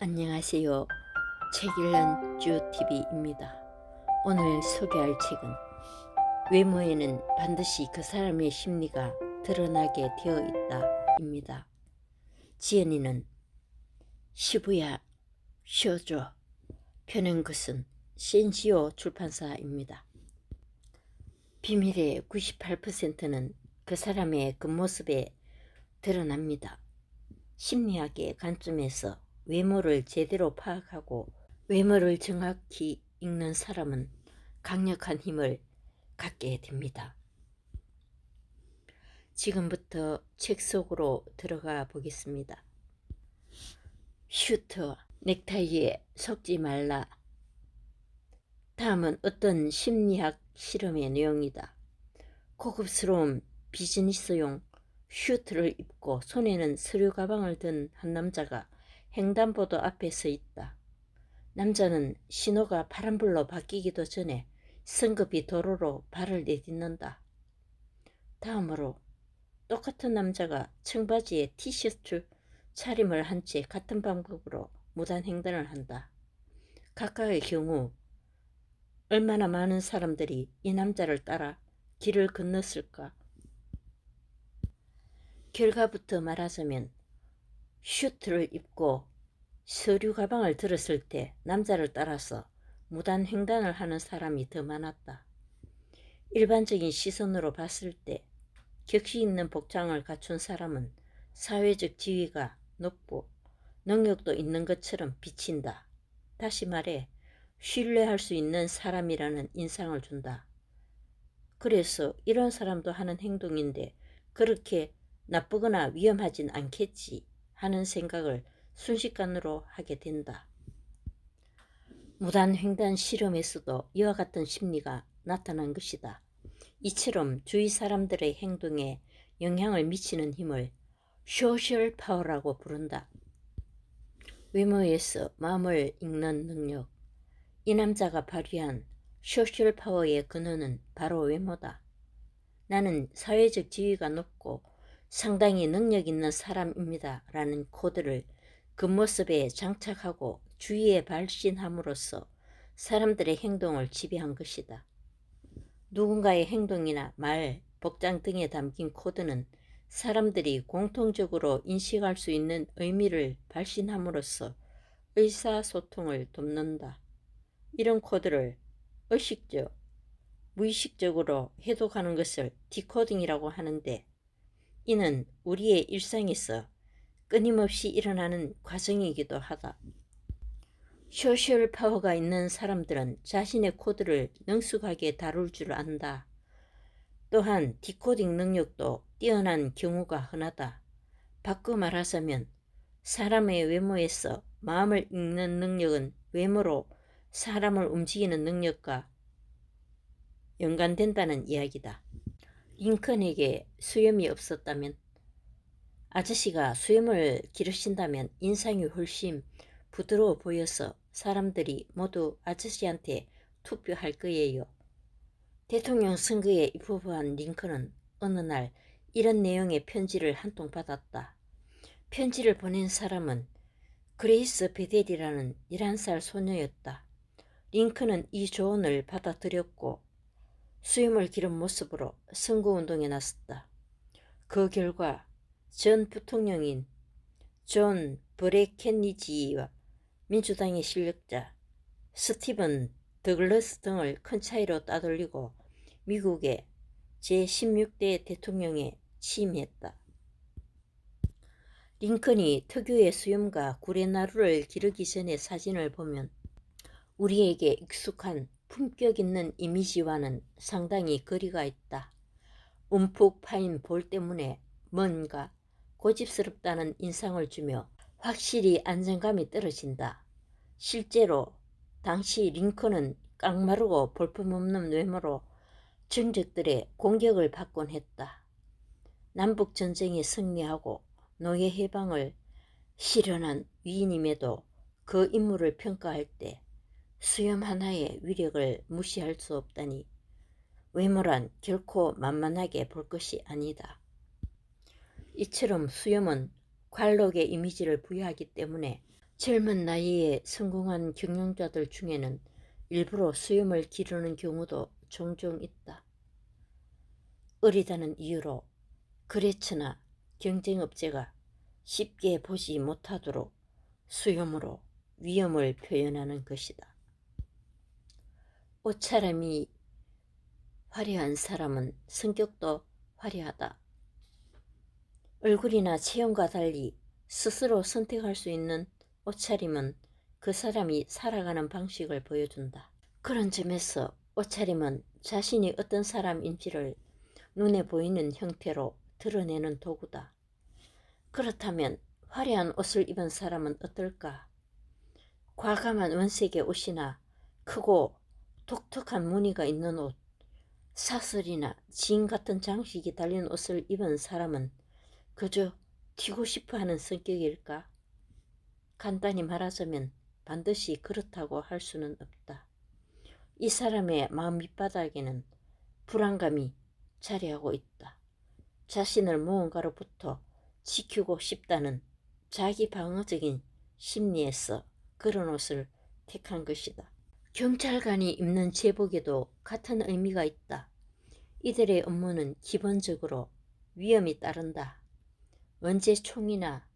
안녕하세요. 책 읽는 쭈TV입니다. 오늘 소개할 책은 외모에는 반드시 그 사람의 심리가 드러나게 되어 있다 입니다. 지은이는 시부야 쇼조, 펴낸 것은 센지오 출판사입니다. 비밀의 98%는 그 사람의 겉모습에 드러납니다. 심리학의 관점에서 외모를 제대로 파악하고 외모를 정확히 읽는 사람은 강력한 힘을 갖게 됩니다. 지금부터 책 속으로 들어가 보겠습니다. 슈터, 넥타이에 속지 말라. 다음은 어떤 심리학 실험의 내용이다. 고급스러운 비즈니스용 슈트를 입고 손에는 서류 가방을 든 한 남자가 횡단보도 앞에 서 있다. 남자는 신호가 파란불로 바뀌기도 전에 성급히 도로로 발을 내딛는다. 다음으로 똑같은 남자가 청바지에 티셔츠 차림을 한 채 같은 방법으로 무단횡단을 한다. 각각의 경우 얼마나 많은 사람들이 이 남자를 따라 길을 건넜을까? 결과부터 말하자면 슈트를 입고 서류 가방을 들었을 때 남자를 따라서 무단 횡단을 하는 사람이 더 많았다. 일반적인 시선으로 봤을 때 격식 있는 복장을 갖춘 사람은 사회적 지위가 높고 능력도 있는 것처럼 비친다. 다시 말해 신뢰할 수 있는 사람이라는 인상을 준다. 그래서 이런 사람도 하는 행동인데 그렇게 나쁘거나 위험하진 않겠지 하는 생각을 순식간으로 하게 된다. 무단횡단 실험에서도 이와 같은 심리가 나타난 것이다. 이처럼 주위 사람들의 행동에 영향을 미치는 힘을 소셜 파워라고 부른다. 외모에서 마음을 읽는 능력. 이 남자가 발휘한 소셜 파워의 근원은 바로 외모다. 나는 사회적 지위가 높고 상당히 능력 있는 사람입니다 라는 코드를 겉모습에 장착하고 주위에 발신함으로써 사람들의 행동을 지배한 것이다. 누군가의 행동이나 말, 복장 등에 담긴 코드는 사람들이 공통적으로 인식할 수 있는 의미를 발신함으로써 의사소통을 돕는다. 이런 코드를 의식적, 무의식적으로 해독하는 것을 디코딩이라고 하는데 이는 우리의 일상에서 끊임없이 일어나는 과정이기도 하다. 소셜 파워가 있는 사람들은 자신의 코드를 능숙하게 다룰 줄 안다. 또한 디코딩 능력도 뛰어난 경우가 흔하다. 바꿔 말하자면 사람의 외모에서 마음을 읽는 능력은 외모로 사람을 움직이는 능력과 연관된다는 이야기다. 링컨에게 수염이 없었다면, 아저씨가 수염을 기르신다면 인상이 훨씬 부드러워 보여서 사람들이 모두 아저씨한테 투표할 거예요. 대통령 선거에 입후보한 링컨은 어느 날 이런 내용의 편지를 한 통 받았다. 편지를 보낸 사람은 그레이스 베델이라는 11살 소녀였다. 링컨은 이 조언을 받아들였고 수염을 기른 모습으로 선거운동에 나섰다. 그 결과 전 부통령인 존 브레켄리지와 민주당의 실력자 스티븐 더글러스 등을 큰 차이로 따돌리고 미국의 제16대 대통령에 취임했다. 링컨이 특유의 수염과 구레나루를 기르기 전의 사진을 보면 우리에게 익숙한 품격 있는 이미지와는 상당히 거리가 있다. 움푹 파인 볼 때문에 뭔가 고집스럽다는 인상을 주며 확실히 안정감이 떨어진다. 실제로 당시 링컨은 깡마르고 볼품없는 외모로 정적들의 공격을 받곤 했다. 남북전쟁에 승리하고 노예 해방을 실현한 위인임에도 그 인물을 평가할 때 수염 하나의 위력을 무시할 수 없다니 외모란 결코 만만하게 볼 것이 아니다. 이처럼 수염은 관록의 이미지를 부여하기 때문에 젊은 나이에 성공한 경영자들 중에는 일부러 수염을 기르는 경우도 종종 있다. 어리다는 이유로 거래처나 경쟁업체가 쉽게 보지 못하도록 수염으로 위험을 표현하는 것이다. 옷차림이 화려한 사람은 성격도 화려하다. 얼굴이나 체형과 달리 스스로 선택할 수 있는 옷차림은 그 사람이 살아가는 방식을 보여준다. 그런 점에서 옷차림은 자신이 어떤 사람인지를 눈에 보이는 형태로 드러내는 도구다. 그렇다면 화려한 옷을 입은 사람은 어떨까? 과감한 원색의 옷이나 크고 독특한 무늬가 있는 옷, 사슬이나 진 같은 장식이 달린 옷을 입은 사람은 그저 튀고 싶어하는 성격일까? 간단히 말하자면 반드시 그렇다고 할 수는 없다. 이 사람의 마음 밑바닥에는 불안감이 자리하고 있다. 자신을 무언가로부터 지키고 싶다는 자기 방어적인 심리에서 그런 옷을 택한 것이다. 경찰관이 입는 제복에도 같은 의미가 있다. 이들의 업무는 기본적으로 위험이 따른다. 언제 총이나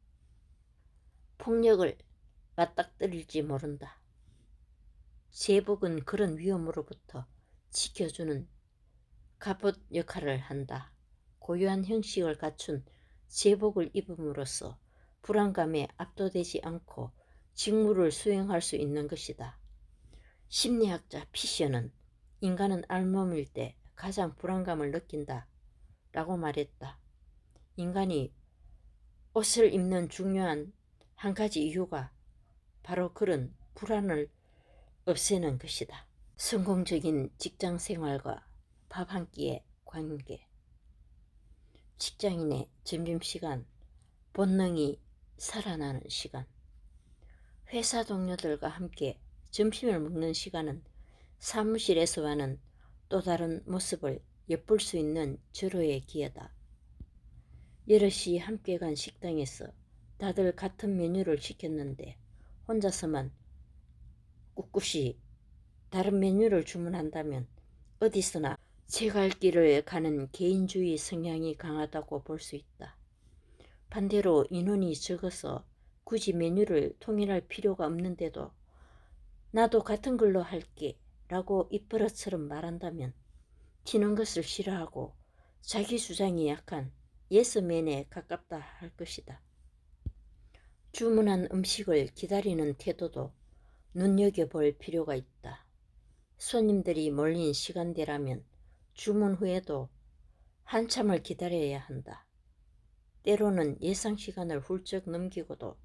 폭력을 맞닥뜨릴지 모른다. 제복은 그런 위험으로부터 지켜주는 갑옷 역할을 한다. 고유한 형식을 갖춘 제복을 입음으로써 불안감에 압도되지 않고 직무를 수행할 수 있는 것이다. 심리학자 피셔는 인간은 알몸일 때 가장 불안감을 느낀다 라고 말했다. 인간이 옷을 입는 중요한 한 가지 이유가 바로 그런 불안을 없애는 것이다. 성공적인 직장 생활과 밥 한 끼의 관계. 직장인의 점심시간, 본능이 살아나는 시간. 회사 동료들과 함께 점심을 먹는 시간은 사무실에서와는 또 다른 모습을 엿볼 수 있는 절호의 기회다. 여럿이 함께 간 식당에서 다들 같은 메뉴를 시켰는데 혼자서만 꿋꿋이 다른 메뉴를 주문한다면 어디서나 제 갈 길을 가는 개인주의 성향이 강하다고 볼 수 있다. 반대로 인원이 적어서 굳이 메뉴를 통일할 필요가 없는데도 나도 같은 걸로 할게 라고 입버릇처럼 말한다면 튀는 것을 싫어하고 자기 주장이 약한 예스맨에 가깝다 할 것이다. 주문한 음식을 기다리는 태도도 눈여겨볼 필요가 있다. 손님들이 몰린 시간대라면 주문 후에도 한참을 기다려야 한다. 때로는 예상 시간을 훌쩍 넘기고도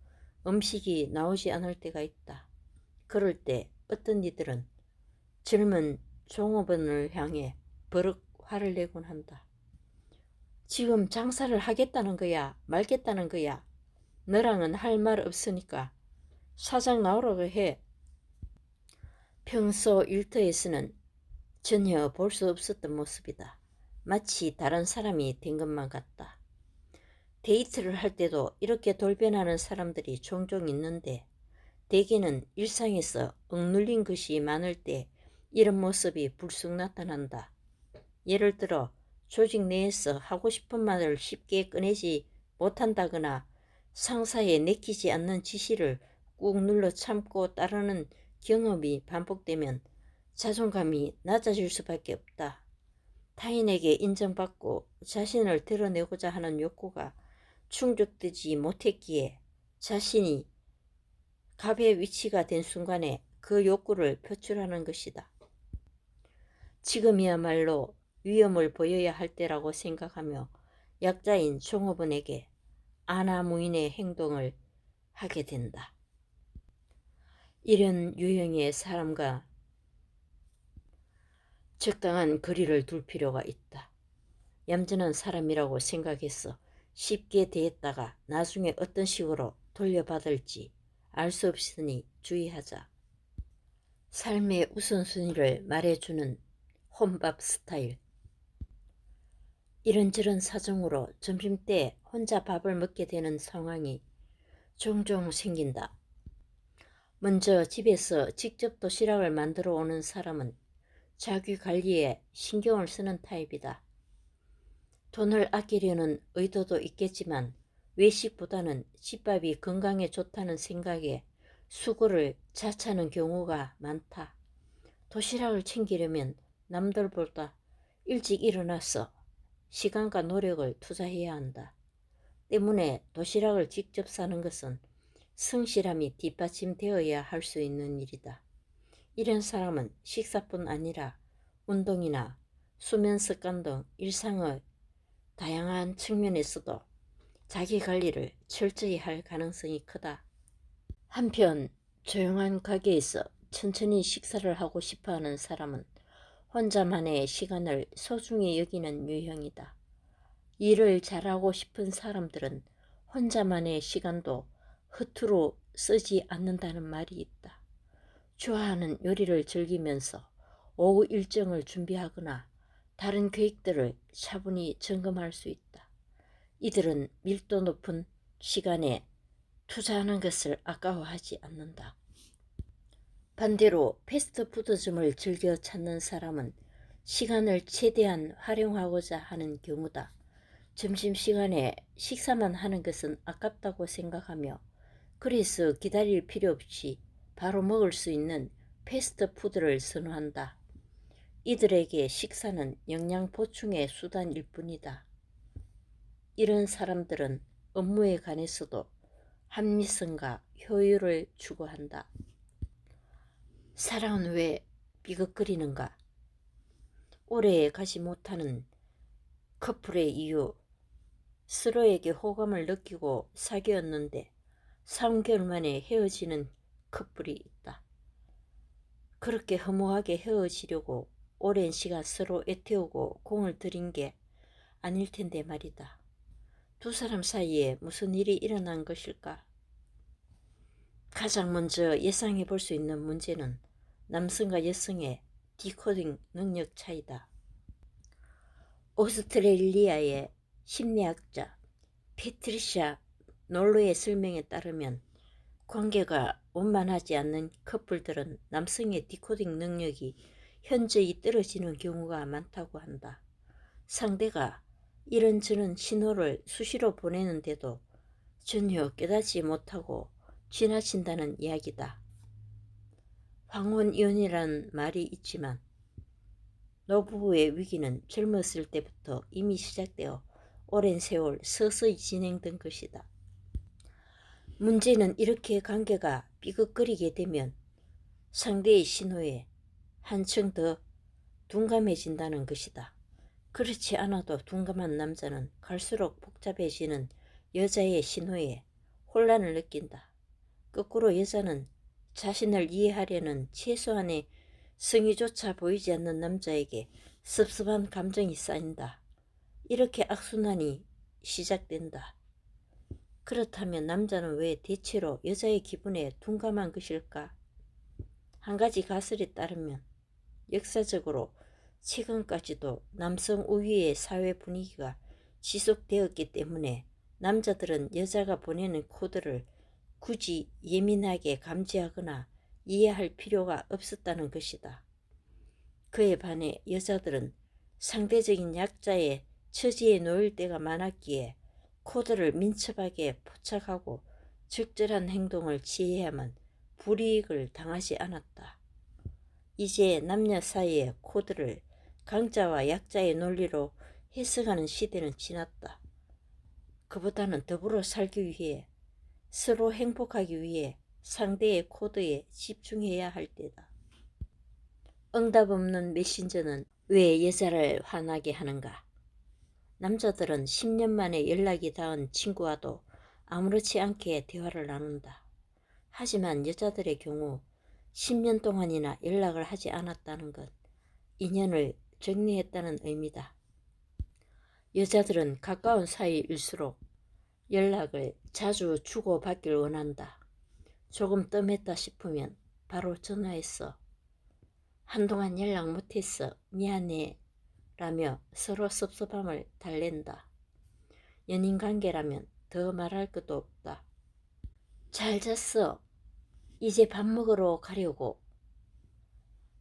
음식이 나오지 않을 때가 있다. 그럴 때 어떤 이들은 젊은 종업원을 향해 버럭 화를 내곤 한다. 지금 장사를 하겠다는 거야? 말겠다는 거야? 너랑은 할 말 없으니까 사장 나오라고 해. 평소 일터에서는 전혀 볼 수 없었던 모습이다. 마치 다른 사람이 된 것만 같다. 데이트를 할 때도 이렇게 돌변하는 사람들이 종종 있는데 대개는 일상에서 억눌린 것이 많을 때 이런 모습이 불쑥 나타난다. 예를 들어 조직 내에서 하고 싶은 말을 쉽게 꺼내지 못한다거나 상사에 내키지 않는 지시를 꾹 눌러 참고 따르는 경험이 반복되면 자존감이 낮아질 수밖에 없다. 타인에게 인정받고 자신을 드러내고자 하는 욕구가 충족되지 못했기에 자신이 갑의 위치가 된 순간에 그 욕구를 표출하는 것이다. 지금이야말로 위험을 보여야 할 때라고 생각하며 약자인 종업원에게 아나무인의 행동을 하게 된다. 이런 유형의 사람과 적당한 거리를 둘 필요가 있다. 얌전한 사람이라고 생각해서 쉽게 대했다가 나중에 어떤 식으로 돌려받을지 알 수 없으니 주의하자. 삶의 우선순위를 말해주는 혼밥 스타일. 이런저런 사정으로 점심때 혼자 밥을 먹게 되는 상황이 종종 생긴다. 먼저 집에서 직접 도시락을 만들어 오는 사람은 자기 관리에 신경을 쓰는 타입이다. 돈을 아끼려는 의도도 있겠지만 외식보다는 집밥이 건강에 좋다는 생각에 수고를 자처하는 경우가 많다. 도시락을 챙기려면 남들보다 일찍 일어나서 시간과 노력을 투자해야 한다. 때문에 도시락을 직접 싸는 것은 성실함이 뒷받침되어야 할 수 있는 일이다. 이런 사람은 식사뿐 아니라 운동이나 수면 습관 등 일상의 다양한 측면에서도 자기 관리를 철저히 할 가능성이 크다. 한편 조용한 가게에서 천천히 식사를 하고 싶어하는 사람은 혼자만의 시간을 소중히 여기는 유형이다. 일을 잘하고 싶은 사람들은 혼자만의 시간도 허투루 쓰지 않는다는 말이 있다. 좋아하는 요리를 즐기면서 오후 일정을 준비하거나 다른 계획들을 차분히 점검할 수 있다. 이들은 밀도 높은 시간에 투자하는 것을 아까워하지 않는다. 반대로 패스트푸드점을 즐겨 찾는 사람은 시간을 최대한 활용하고자 하는 경우다. 점심시간에 식사만 하는 것은 아깝다고 생각하며 그래서 기다릴 필요 없이 바로 먹을 수 있는 패스트푸드를 선호한다. 이들에게 식사는 영양 보충의 수단일 뿐이다. 이런 사람들은 업무에 관해서도 합리성과 효율을 추구한다. 사랑은 왜 비극거리는가? 오래 가지 못하는 커플의 이유. 서로에게 호감을 느끼고 사귀었는데 3개월 만에 헤어지는 커플이 있다. 그렇게 허무하게 헤어지려고 오랜 시간 서로 애태우고 공을 들인 게 아닐 텐데 말이다. 두 사람 사이에 무슨 일이 일어난 것일까? 가장 먼저 예상해 볼 수 있는 문제는 남성과 여성의 디코딩 능력 차이다. 오스트레일리아의 심리학자 패트리샤 놀로의 설명에 따르면 관계가 원만하지 않는 커플들은 남성의 디코딩 능력이 현저히 떨어지는 경우가 많다고 한다. 상대가 이런저런 신호를 수시로 보내는데도 전혀 깨닫지 못하고 지나친다는 이야기다. 황혼이혼이라는 말이 있지만 노부부의 위기는 젊었을 때부터 이미 시작되어 오랜 세월 서서히 진행된 것이다. 문제는 이렇게 관계가 삐걱거리게 되면 상대의 신호에 한층 더 둔감해진다는 것이다. 그렇지 않아도 둔감한 남자는 갈수록 복잡해지는 여자의 신호에 혼란을 느낀다. 거꾸로 여자는 자신을 이해하려는 최소한의 성의조차 보이지 않는 남자에게 섭섭한 감정이 쌓인다. 이렇게 악순환이 시작된다. 그렇다면 남자는 왜 대체로 여자의 기분에 둔감한 것일까? 한 가지 가설에 따르면 역사적으로 최근까지도 남성 우위의 사회 분위기가 지속되었기 때문에 남자들은 여자가 보내는 코드를 굳이 예민하게 감지하거나 이해할 필요가 없었다는 것이다. 그에 반해 여자들은 상대적인 약자의 처지에 놓일 때가 많았기에 코드를 민첩하게 포착하고 적절한 행동을 취해야만 불이익을 당하지 않았다. 이제 남녀 사이의 코드를 강자와 약자의 논리로 해석하는 시대는 지났다. 그보다는 더불어 살기 위해, 서로 행복하기 위해 상대의 코드에 집중해야 할 때다. 응답 없는 메신저는 왜 여자를 화나게 하는가? 남자들은 10년 만에 연락이 닿은 친구와도 아무렇지 않게 대화를 나눈다. 하지만 여자들의 경우 10년 동안이나 연락을 하지 않았다는 것, 인연을 정리했다는 의미다. 여자들은 가까운 사이일수록 연락을 자주 주고받길 원한다. 조금 뜸했다 싶으면 바로 전화했어. 한동안 연락 못했어. 미안해. 라며 서로 섭섭함을 달랜다. 연인관계라면 더 말할 것도 없다. 잘 잤어. 이제 밥 먹으러 가려고.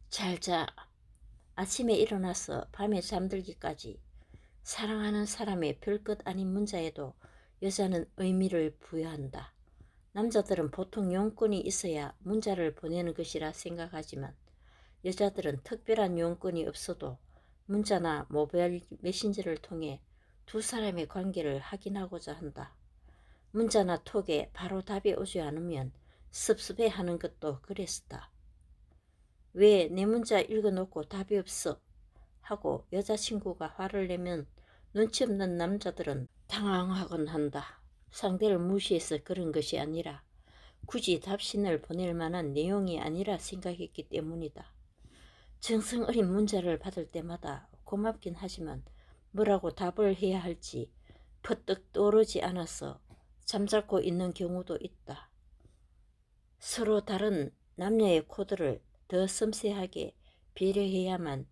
잘 자. 아침에 일어나서 밤에 잠들기까지 사랑하는 사람의 별것 아닌 문자에도 여자는 의미를 부여한다. 남자들은 보통 용건이 있어야 문자를 보내는 것이라 생각하지만 여자들은 특별한 용건이 없어도 문자나 모바일 메신저를 통해 두 사람의 관계를 확인하고자 한다. 문자나 톡에 바로 답이 오지 않으면 섭섭해하는 것도 그랬었다. 왜 내 문자 읽어놓고 답이 없어? 하고 여자친구가 화를 내면 눈치 없는 남자들은 당황하곤 한다. 상대를 무시해서 그런 것이 아니라 굳이 답신을 보낼 만한 내용이 아니라 생각했기 때문이다. 정성 어린 문자를 받을 때마다 고맙긴 하지만 뭐라고 답을 해야 할지 퍼뜩 떠오르지 않아서 잠자코 있는 경우도 있다. 서로 다른 남녀의 코드를 더 섬세하게 배려해야만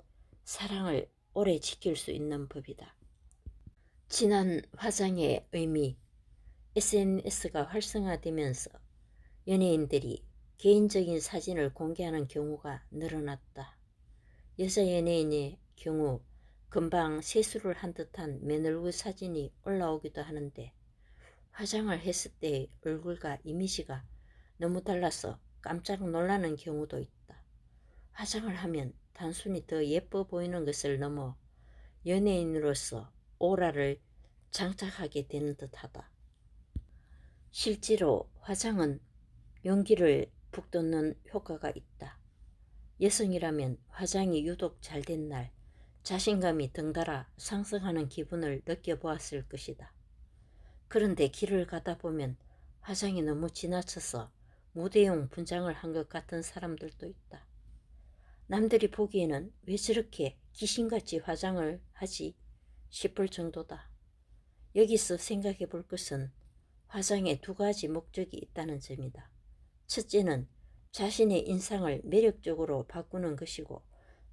사랑을 오래 지킬 수 있는 법이다. 진한 화장의 의미. SNS가 활성화되면서 연예인들이 개인적인 사진을 공개하는 경우가 늘어났다. 여자 연예인의 경우 금방 세수를 한 듯한 맨얼굴 사진이 올라오기도 하는데 화장을 했을 때의 얼굴과 이미지가 너무 달라서 깜짝 놀라는 경우도 있다. 화장을 하면 단순히 더 예뻐 보이는 것을 넘어 연예인으로서 오라를 장착하게 되는 듯하다. 실제로 화장은 용기를 북돋는 효과가 있다. 여성이라면 화장이 유독 잘된 날 자신감이 덩달아 상승하는 기분을 느껴보았을 것이다. 그런데 길을 가다 보면 화장이 너무 지나쳐서 무대용 분장을 한 것 같은 사람들도 있다. 남들이 보기에는 왜 저렇게 귀신같이 화장을 하지 싶을 정도다. 여기서 생각해 볼 것은 화장에 두 가지 목적이 있다는 점이다. 첫째는 자신의 인상을 매력적으로 바꾸는 것이고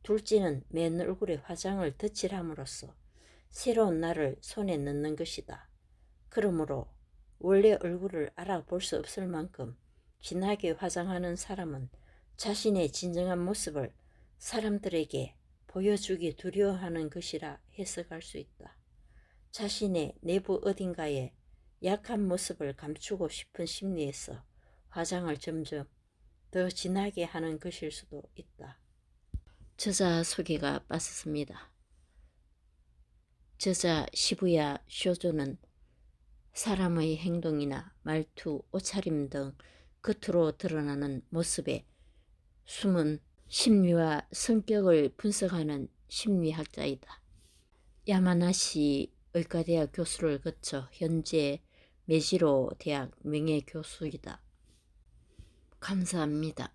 둘째는 맨 얼굴에 화장을 덧칠함으로써 새로운 나를 손에 넣는 것이다. 그러므로 원래 얼굴을 알아볼 수 없을 만큼 진하게 화장하는 사람은 자신의 진정한 모습을 사람들에게 보여주기 두려워하는 것이라 해석할 수 있다. 자신의 내부 어딘가에 약한 모습을 감추고 싶은 심리에서 화장을 점점 더 진하게 하는 것일 수도 있다. 저자 소개가 빠졌습니다. 저자 시부야 쇼조는 사람의 행동이나 말투, 옷차림 등 겉으로 드러나는 모습에 숨은 심리와 성격을 분석하는 심리학자이다. 야마나시 의과대학 교수를 거쳐 현재 메지로 대학 명예교수이다. 감사합니다.